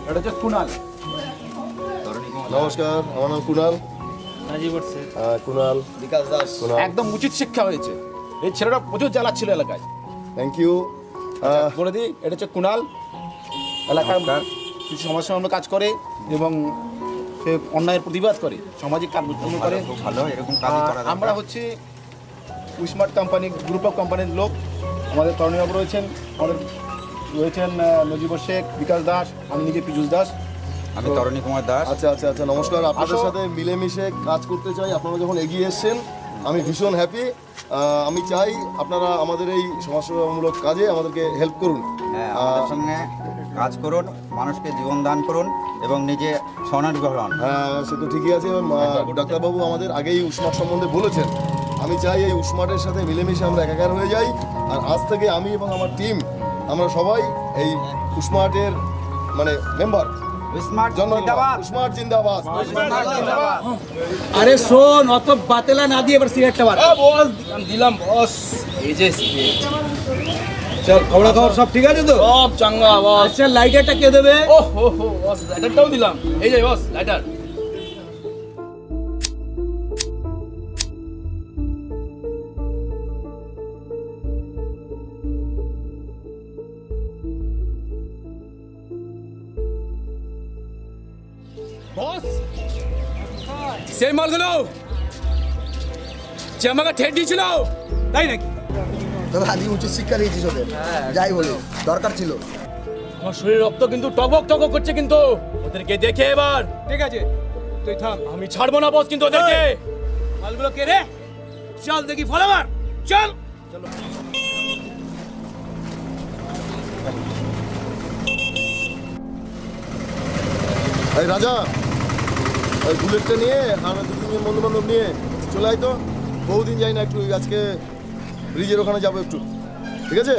এটা হচ্ছে কুনাল। নমস্কার, আমার নাম কুনাল। কুনাল, বিকাশ দাস। একদম উচিত শিক্ষা হয়েছে। এই ছেলেটা প্রচুর জ্বালাচ্ছিল এলাকায়। Thank you. বলে দিই, এটা হচ্ছে কুনাল। এলাকার কিছু সমাজসেবা কাজ করে এবং সে অন্যায়ের প্রতিবাদ করে, সামাজিক কার্যক্রম করে। ভালো, এরকম কাজ করা। আমরা হচ্ছে উইস্মার্ট কোম্পানি, গ্রুপ অফ কোম্পানির লোক। আমাদের তরুণীবাবু রয়েছেন, আমাদের রয়েছেন নজিবর শেখ, বিকাশ দাস, আমি নিজে পীযুষ দাস, আমি তরণী কুমার দাস। আচ্ছা আচ্ছা আচ্ছা, নমস্কার। আপনাদের সাথে মিলেমিশে কাজ করতে চাই। আপনারা যখন এগিয়ে এসেছেন আমি ভীষণ হ্যাপি। আমি চাই আপনারা আমাদের এই সমাজসেবামূলক কাজে আমাদেরকে হেল্প করুন। হ্যাঁ, আমাদের সঙ্গে কাজ করুন, মানুষকে জীবন দান করুন এবং নিজে স্বনির্ভর হন। হ্যাঁ, সে তো ঠিকই আছে। ডাক্তারবাবু আমাদের আগেই উস্মার্ট সম্বন্ধে বলেছেন। আমি চাই এই উস্মার্টের সাথে মিলেমিশে আমরা একাকার হয়ে যাই। আর আজ থেকে আমি এবং আমার টিম, আমরা সবাই এই উস্মার্টের মানে মেম্বার। উস্মার্ট জিন্দাবাদ। আরে শোন, অত বাতেলা না দিয়ে এবার সিগারেটটা বার। বস দিলাম বস। এই যে চল, খবরা খবর সব ঠিক আছে তো? সব চাঙ্গা বস। আচ্ছা, লাইটারটা কে দেবে? ও হো হো বস, লাইটারটাও দিলাম। এই যে বস লাইটার। বস, সেই মালগুলো যে আমাকে ঠেট দিয়েছিল, তাই নাকি? তবে আজই উচিত শিক্ষা দিয়েছিস ওদের, যাই বলি দরকার ছিল। আমার শরীর রক্ত কিন্তু টকবক টকবক করছে, কিন্তু ওদেরকে দেখে এবার। ঠিক আছে, তুই থাম, আমি ছাড়বো না বস কিন্তু ওদেরকে। মালগুলো কে রে? চল দেখি, ফলো মার, চল। চলো। এই রাজা, ওই বুলেটটা নিয়ে আর 2-3 বন্ধু বান্ধব নিয়ে চলে আয় তো। বহুদিন যাই না, একটু আজকে ব্রিজের ওখানে যাবো একটু। ঠিক আছে,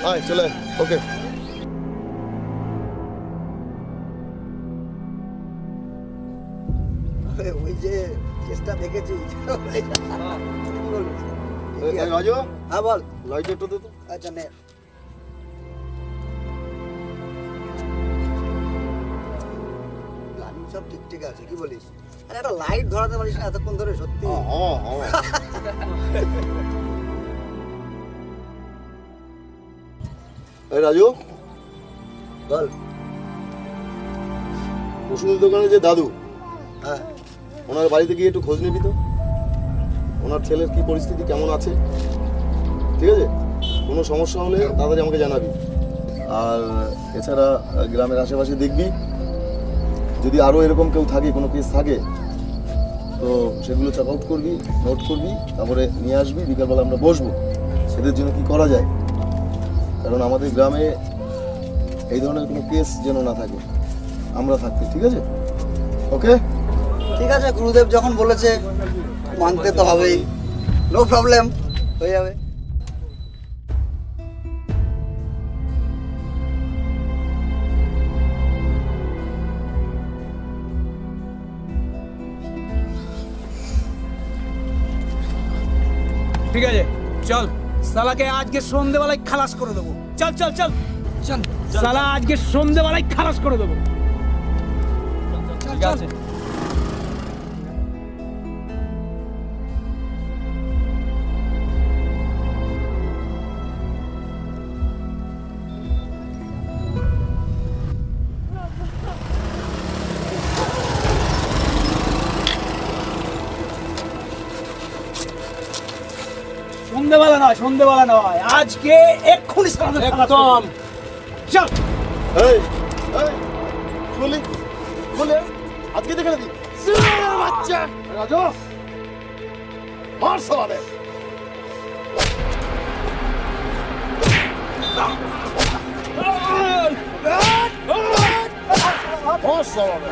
আয় চলে আয়। ওকে। ওই যে চেষ্টা দেখেছি। রাজু, হ্যাঁ বল। লাইট একটু দে তো। আচ্ছা নে। প্ল্যানিং সব ঠিক আছে, কি বলিস? আরে একটা লাইট ধরাতে পারিস না এতক্ষণ ধরে, সত্যি। এই রাজু, বল। ওষুধের দোকানে যে দাদু, হ্যাঁ, ওনার বাড়িতে গিয়ে একটু খোঁজ নিবি তো, ওনার ছেলের কি পরিস্থিতি, কেমন আছে, ঠিক আছে? কোনো সমস্যা হলে তাড়াতাড়ি আমাকে জানাবি। আর এছাড়া গ্রামের আশেপাশে দেখবি, যদি আরও এরকম কেউ থাকে, কোনো কেস থাকে, তো সেগুলো চেক আউট করবি, নোট করবি, তারপরে নিয়ে আসবি। বিকালবেলা আমরা বসবো, সেদের জন্য কি করা যায়, কারণ আমাদের গ্রামে এই ধরনের কোনো কেস যেন না থাকে, আমরা থাকতে, ঠিক আছে? ওকে, ঠিক আছে, গুরুদেব যখন বলেছে মানতে তো হবেই, নো প্রবলেম, হয়ে যাবে। ঠিক আছে, চল সালাকে আজকে সন্ধ্যেবেলায় খালাস করে দেবো। চল চল চল চল, সালা আজকে সন্ধ্যেবেলায় খালাস করে দেবো। ঠিক আছে। সন্ধ্যেবেলা নয়, আজকে এক্ষুনি একদম। চল এই শুনলি, শুনলে আজকে দেখে নিবি বাচ্চা রাজু, মার সবারে। মার সবারে।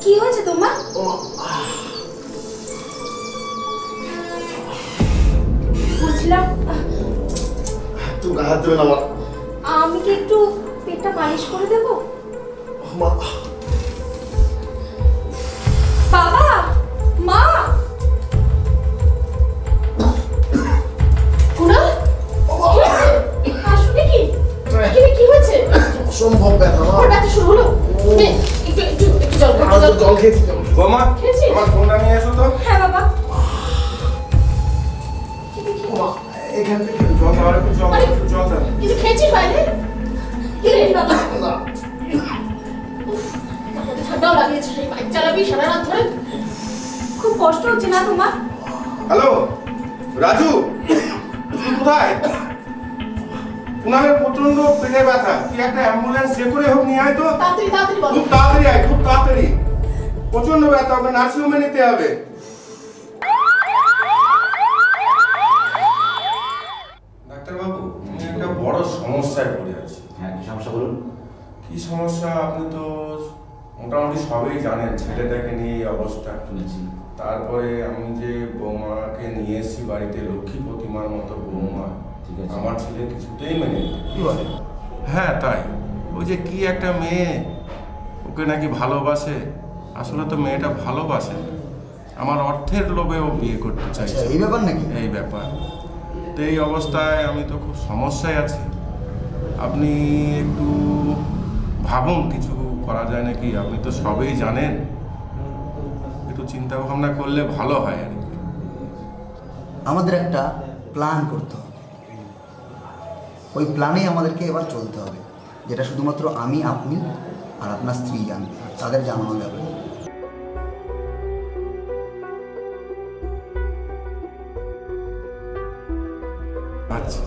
কি হয়েছে তোমার? বুঝলাম। তুমি গায়ে হাত দেবে না আমার। আমি কি একটু পেটটা মালিশ করে দেব? বাবা, মা। কুনাল, আসলে কি কি হয়েছে? অসম্ভব ব্যথা। ওর ব্যথা শুরু হলো। একটু একটু একটু জল খাও। জল খেয়েছি। বৌমা, খেয়েছিস? আমার ফোনটা নিয়ে এসো তো। হ্যাঁ বাবা। এখান থেকে জল খাওয়ার একটু জল, একটু জল দাও। কিছু খেয়েছিস বাইরে? কি রে বাবা? ঠান্ডাও লাগিয়েছে, সেই বাইক চালাবি সারা রাত ধরে। খুব কষ্ট হচ্ছে না তোমার? হ্যালো রাজু, তুই কোথায়? কুনালের প্রচন্ড পেটে ব্যথা, তুই একটা অ্যাম্বুলেন্স যে করে হোক নিয়ে আয় তো। তাড়াতাড়ি তাড়াতাড়ি বল। খুব তাড়াতাড়ি আয়, খুব তাড়াতাড়ি। প্রচন্ড ব্যথা, হবে নার্সিংহোমে নিতে হবে। ডাক্তারবাবু, আমি একটা বড় সমস্যায় পড়ে আছি। হ্যাঁ, কি সমস্যা বলুন? কি সমস্যা আপনি তো মোটামুটি সবই জানেন, ছেলেটাকে নিয়ে এই অবস্থা। শুনেছি। তারপরে আমি যে বৌমাকে নিয়ে এসেছি বাড়িতে, লক্ষ্মী প্রতিমার মতো বৌমা, ঠিক আছে। আমার ছেলে কিছুতেই মেনে নিতে। কি বলে? হ্যাঁ তাই, ওই যে কি একটা মেয়ে ওকে নাকি ভালোবাসে, আসলে তো মেয়েটা ভালোবাসে না, আমার অর্থের লোভে ও বিয়ে করতে চাইছে। এই ব্যাপার নাকি? এই ব্যাপার। তো এই অবস্থায় আমি তো খুব সমস্যায় আছি, আপনি একটু ভাবুন কিছু করা যায় নাকি। আপনি তো সবই জানেন, একটু চিন্তা ভাবনা করলে ভালো হয় আর কি। আমাদের একটা প্ল্যান করতে হবে। ওই প্ল্যানেই আমাদেরকে এবার চলতে হবে, যেটা শুধুমাত্র আমি, আপনি আর আপনার স্ত্রী জানবে, তাদের জানানো যাবে।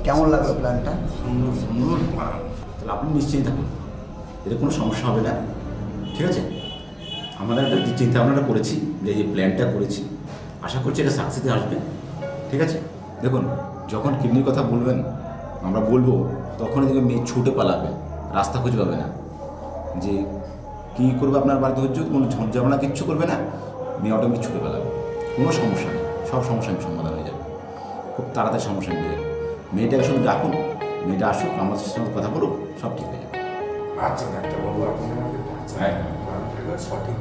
কেমন লাগলো প্ল্যানটা? সুন্দর সুন্দর প্ল্যান। তাহলে আপনি নিশ্চিন্ত থাকুন, এতে কোনো সমস্যা হবে না, ঠিক আছে? আমরা একটা চিন্তা ভাবনাটা করেছি, যে এই প্ল্যানটা করেছি, আশা করছি এটা সাকসেসে আসবে, ঠিক আছে? দেখুন, যখন কিডনির কথা বলবেন, আমরা বলবো, তখনই দেখবেন মেয়ে ছুটে পালাবে, রাস্তা খুঁজে পাবে না, যে কী করবে আপনার বাড়িতে হচ্ছে, কোনো ঝঞ্ঝাবনা কিচ্ছু করবে না, মেয়ে অটোমেটিক ছুটে পালাবে, কোনো সমস্যা নেই, সব সমস্যা সমাধান হয়ে যাবে, খুব তাড়াতাড়ি সমস্যা মিটে যাবে। মেয়েটাকে শুধু ডাকুন, মেয়েটা আসুক, আমাদের সঙ্গে কথা বলুক, সব ঠিক হয়ে যাবে। আচ্ছা ডাক্তারবাবু, আপনি আমাকে সঠিক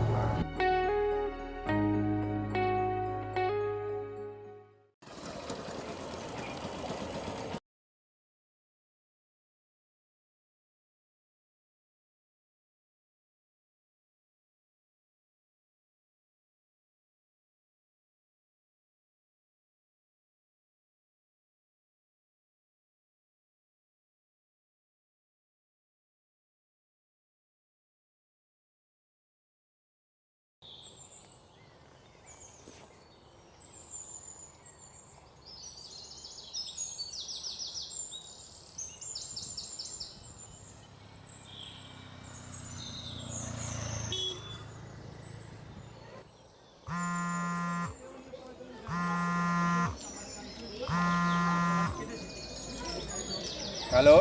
হ্যালো,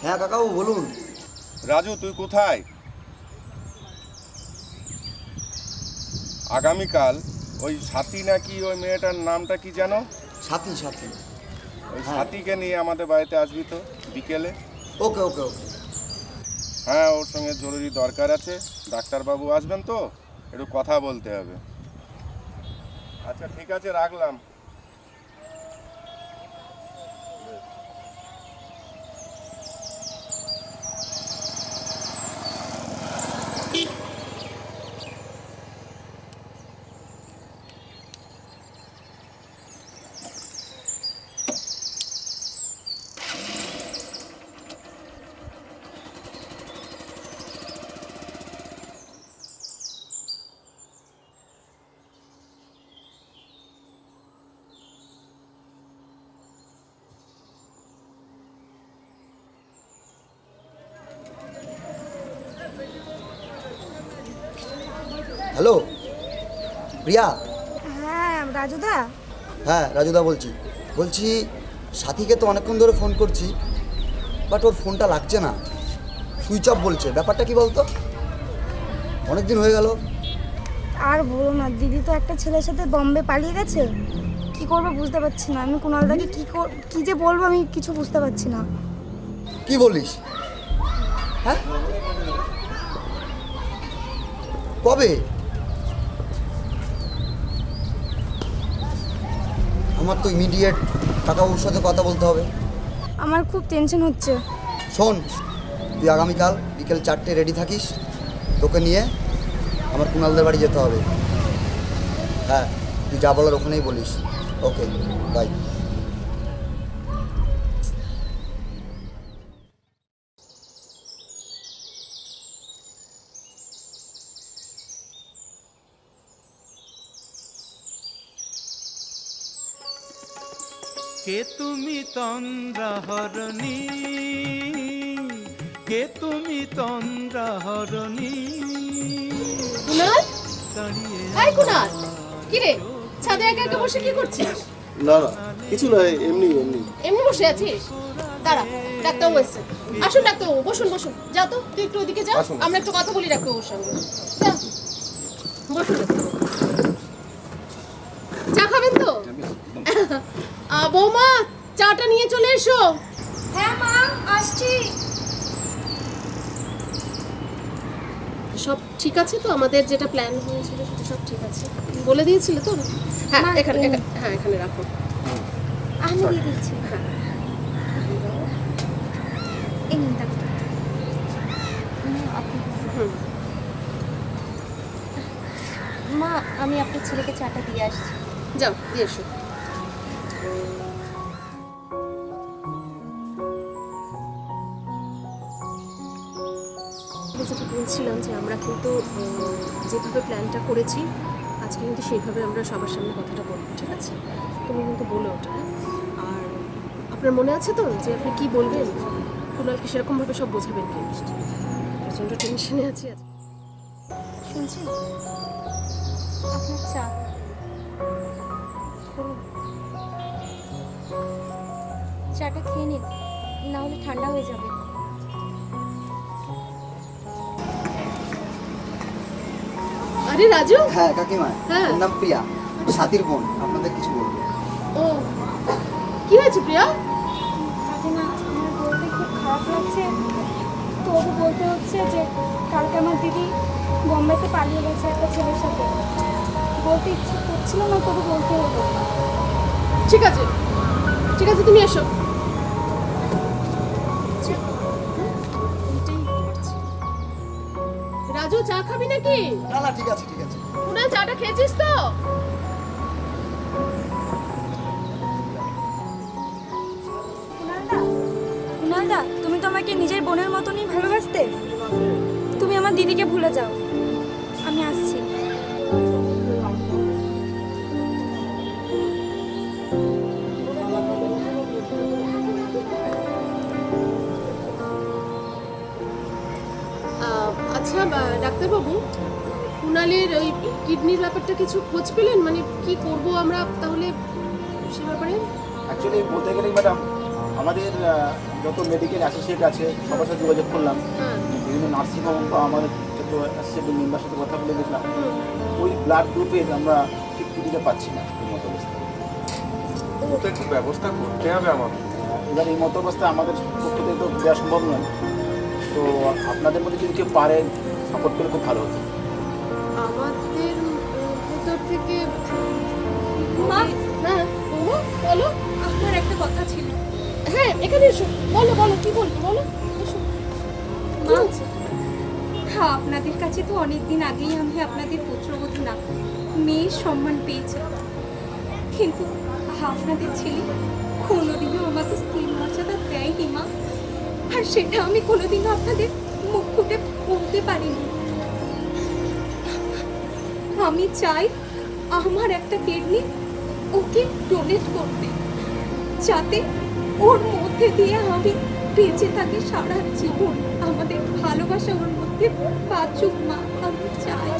হ্যাঁ কাকাবাবু বলুন। রাজু, তুই কোথায়? আগামীকাল ওই সাথী নাকি, ওই মেয়েটার নামটা কি জানো? সাথী। ওই সাথীকে নিয়ে আমাদের বাড়িতে আসবি তো বিকেলে। ওকে ওকে ওকে। হ্যাঁ, ওর সঙ্গে জরুরি দরকার আছে, ডাক্তারবাবু আসবেন তো, একটু কথা বলতে হবে। আচ্ছা ঠিক আছে, রাখলাম। হ্যালো প্রিয়া। হ্যাঁ রাজুদা। হ্যাঁ রাজুদা বলছি সাথীকে তো অনেকক্ষণ ধরে ফোন করছি, বাট ওর ফোনটা লাগছে না, সুইচ অফ বলছে। ব্যাপারটা কি বলতো? অনেক দিন হয়ে গেল। আর বলো না, দিদি তো একটা ছেলের সাথে বম্বে পালিয়ে গেছে। কি করবো বুঝতে পারছি না। আমি কুণালদাকে কি যে বলবো আমি কিছু বুঝতে পারছি না। কি বলিস? হ্যাঁ, কবে? আমার তো ইমিডিয়েট কাকাবাবুর সাথে কথা বলতে হবে। আমার খুব টেনশন হচ্ছে। শোন, তুই আগামীকাল বিকেল 4টে রেডি থাকিস, তোকে নিয়ে আমার কুণালদের বাড়ি যেতে হবে। হ্যাঁ, তুই যা বলার ওখানেই বলিস। ওকে, বাই। কে তুমি তন্দ্রাহরণী, কে তুমি তন্দ্রাহরণী। কুণাল, হাই কুণাল, কি রে ছাদে একা একা বসে কি করছিস? না কিছু নয়, এমনি বসে আছিস? দাঁড়া, ডাক্তারবাবু এসছে। আসুন ডাক্তারবাবু, বসুন। যা তো, তুই একটু ওদিকে যা, আমরা একটু কথা বলি ডাক্তারবাবুর সঙ্গে। যা বসুন। চা খাবেন তো? বৌমা, চাটা নিয়ে চলে এসো। হ্যাঁ মা, আসছি। সব ঠিক আছে তো? আমাদের যেটা প্ল্যান হয়েছিল সেটা সব ঠিক আছে? বলে দিয়েছিলে তো? হ্যাঁ, এখানে রাখো। আমি দিয়ে দিচ্ছি। হ্যাঁ, এই নিন দেখো। মা, আমি আপনার ছেলেকে চাটা দিয়ে আসছি। যাও দিয়ে এসো। বলছিলাম যে আমরা কিন্তু যেভাবে প্ল্যানটা করেছি আজকে কিন্তু সেইভাবে আমরা সবার সামনে কথাটা বলবো, ঠিক আছে? তুমি কিন্তু বলো ওটা, হ্যাঁ? আর আপনার মনে আছে তো যে আপনি কি বলবেন, কুণালকে সেরকমভাবে সব বোঝাবেন কি? প্রচণ্ড টেনশনে আছি আজ। শুনছেন? আপনার চা করুন। চাটা খেয়ে নিন, না হলে ঠান্ডা হয়ে যাবে। আরে রাজু। হ্যাঁ কাকিমা, হ্যাঁ। ওর নাম প্রিয়া, সাথীর বোন, আপনাদের কিছু বলবো। ও কি হয়েছে প্রিয়া? কাকিমা, আমার বলতে খুব খারাপ লাগছে, তবু বলতে হচ্ছে যে কালকে আমার দিদি বোম্বেতে পালিয়ে গেছে একটা ছেলের সাথে। বলতে ইচ্ছে করছিল না, তবু বলতে হলো। ঠিক আছে, ঠিক আছে, তুমি এসো। রাজু, চা খাবি নাকি? না না, ঠিক আছে ঠিক আছে। কুণাল, চাটা খেয়েছিস তো? কুণালদা, তুমি তো আমাকে নিজের বোনের মতনই ভালোবাসতে। তুমি আমার দিদিকে ভুলে যাও। আমি আসছি। আচ্ছা ডাক্তারবাবু, কুণালের ওই কিডনির ব্যাপারটা কিছু খোঁজ পেলেন? মানে কি করব আমরা তাহলে সে ব্যাপারে? অ্যাকচুয়ালি বলতে গেলে ম্যাডাম, আমাদের যত মেডিকেল অ্যাসোসিয়েট আছে সবার সাথে যোগাযোগ করলাম, বিভিন্ন নার্সিংহোম বা আমাদের যত অ্যাসোসিয়েট মেম্বার সাথে কথা বলে দেখলাম ওই ব্লাড গ্রুপের আমরা ঠিক দিতে পারছি না এই মতো অবস্থা। ওটা একটু ব্যবস্থা করতে হবে আমাদের। এবার এই মতো অবস্থা আমাদের পক্ষ থেকে তো দেওয়া সম্ভব নয়, তো আপনাদের মধ্যে যদি কেউ পারেন সাপোর্ট করলে খুব ভালো হতো। আমাদের ভেতর থেকে মা, হ্যাঁ বলো। আপনার একটা কথা ছিল। হ্যাঁ, এখানে এসো, বলো বলো, কি বলবো বলো, এসো। মা, হ্যাঁ, আপনাদের কাছে তো অনেকদিন আগেই আমি আপনাদের পুত্রবধূ না মেয়ের সম্মান পেয়েছি, কিন্তু আপনাদের ছেলে কোনোদিনও আমাকে স্ত্রীর মর্যাদা দেয়নি মা। আর সেটা আমি কোনোদিনও আপনাদের মুখ ফুটে বলতে পারিনি। আমি চাই আমার একটা কিডনি ওকে ডোনেট করতে, যাতে ওর মধ্যে দিয়ে আমি বেঁচে থাকি সারা জীবন। আমাদের ভালোবাসা ওর মধ্যে বাঁচুক মা, আমি চাই।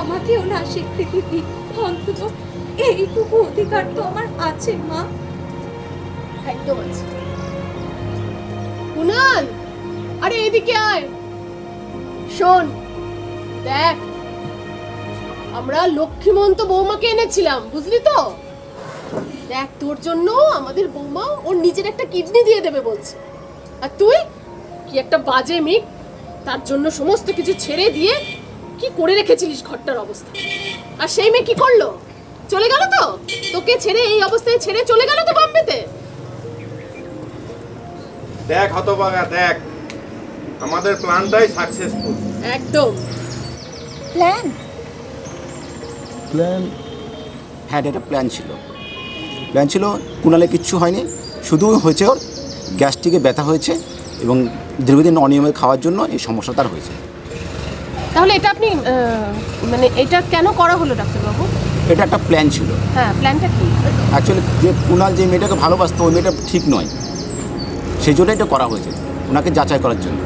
আমাকেও না স্বীকৃতি দিই, অন্তত এইটুকু অধিকার তো আমার আছে মা। একদম আছে। কুণাল, আরে এদিকে আয়, শোন, দেখ আমরা লক্ষ্মীমন্ত বৌমাকে এনেছিলাম, বুঝলি তো? দেখ, তোর জন্য আমাদের বৌমা ওর নিজের একটা কিডনি দিয়ে দেবে বলছে, আর তুই কি একটা বাজে মেয়ে, তার জন্য সমস্ত কিছু ছেড়ে দিয়ে কি করে রেখেছিলিস ঘরটার অবস্থা। আর সেই মেয়ে কি করলো? চলে গেল তো, তোকে ছেড়ে এই অবস্থায় ছেড়ে চলে গেল তো বম্বেতে। দেখ হতভাগা, দেখ আমাদের প্ল্যানটাই সাকসেসফুল। একদম। প্ল্যান হ্যাঁ, এটা প্ল্যান ছিল। কুণালে কিচ্ছু হয়নি, শুধু হয়েছে ওর গ্যাস্ট্রিকে ব্যথা হয়েছে এবং দীর্ঘদিন অনিয়মিত খাওয়ার জন্য এই সমস্যা তার হয়েছে। তাহলে এটা আপনি মানে এটা কেন করা হলো ডাক্তারবাবু? এটা একটা প্ল্যান ছিল। হ্যাঁ, প্ল্যানটা কি? অ্যাকচুয়ালি যে কুণাল যে মেয়েটাকে ভালোবাসতো ওই মেয়েটা ঠিক নয়, সেই জন্য এটা করা হয়েছে, ওনাকে যাচাই করার জন্য।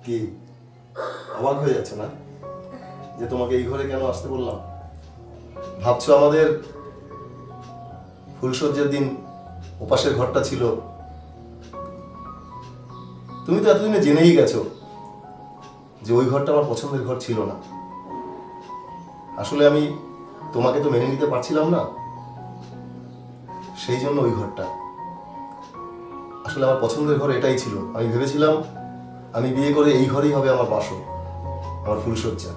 কি অবাক হয়ে যাচ্ছে না যে তোমাকে এই ঘরে কেন আসতে বললাম? ভাবছো আমাদের ফুলসজ্জার দিন ওপাশের ঘরটা ছিল, তুমি তো এতদিনে জেনেই গেছো যে ওই ঘরটা আমার পছন্দের ঘর ছিল না। আসলে আমি তোমাকে তো মেনে নিতে পারছিলাম না, সেই জন্য ওই ঘরটা। আসলে আমার পছন্দের ঘর এটাই ছিল। আমি ভেবেছিলাম আমি বিয়ে করে এই ঘরেই হবে আমার বাসর, আমার ফুলসজ্জা।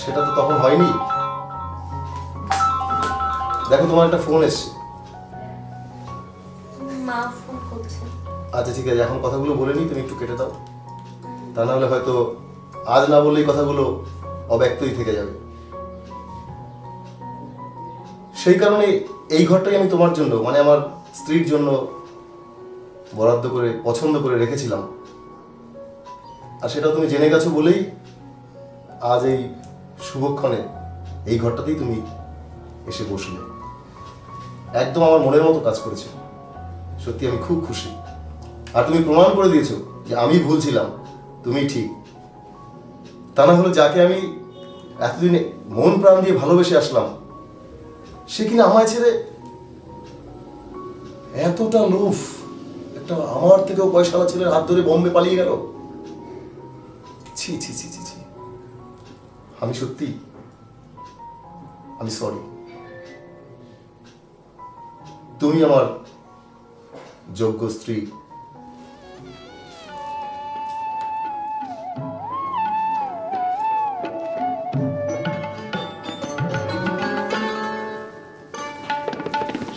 সেটা তো তখন হয়নি। দেখো তোমার একটা ফোন এসছে। মা ফোন করছে। আচ্ছা ঠিক আছে, এখন কথাগুলো বলে নি, তুমি একটু কেটে দাও, তা না হলে হয়তো আজ না বললেই কথাগুলো অব্যক্তই থেকে যাবে। সেই কারণে এই ঘরটাই আমি তোমার জন্য, মানে আমার স্ত্রীর জন্য বরাদ্দ করে পছন্দ করে রেখেছিলাম। আর সেটা তুমি জেনে গেছো বলেই আজ এই শুভক্ষণে এই ঘরটাতেই তুমি এসে বসলে। একদম আমার মনের মতো কাজ করেছো, সত্যি আমি খুব খুশি। আর তুমি প্রমাণ করে দিয়েছো যে আমি ভুল ছিলাম, তুমি ঠিক। তা না হলে যাকে আমি এতদিন মন প্রাণ দিয়ে ভালোবেসে আসলাম, সে কিনা আমায় ছেড়ে এতটা লোভ, একটা আমার থেকেও পয়সাওয়ালা ছেলের হাত ধরে বোম্বে পালিয়ে গেল। ছি ছি ছি ছি ছি, আমি সত্যি আমি সরি। তুমি আমার যোগ্য স্ত্রী।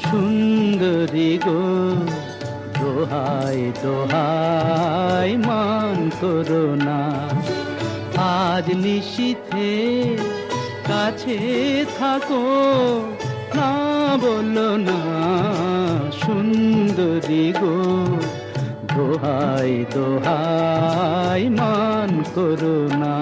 সুন্দরী গো দোহাই দোহাই মান করো না, আজ নিশীথে কাছে থাকো, না বলো না সুন্দরী গো দোহাই দোহাই মান করো না।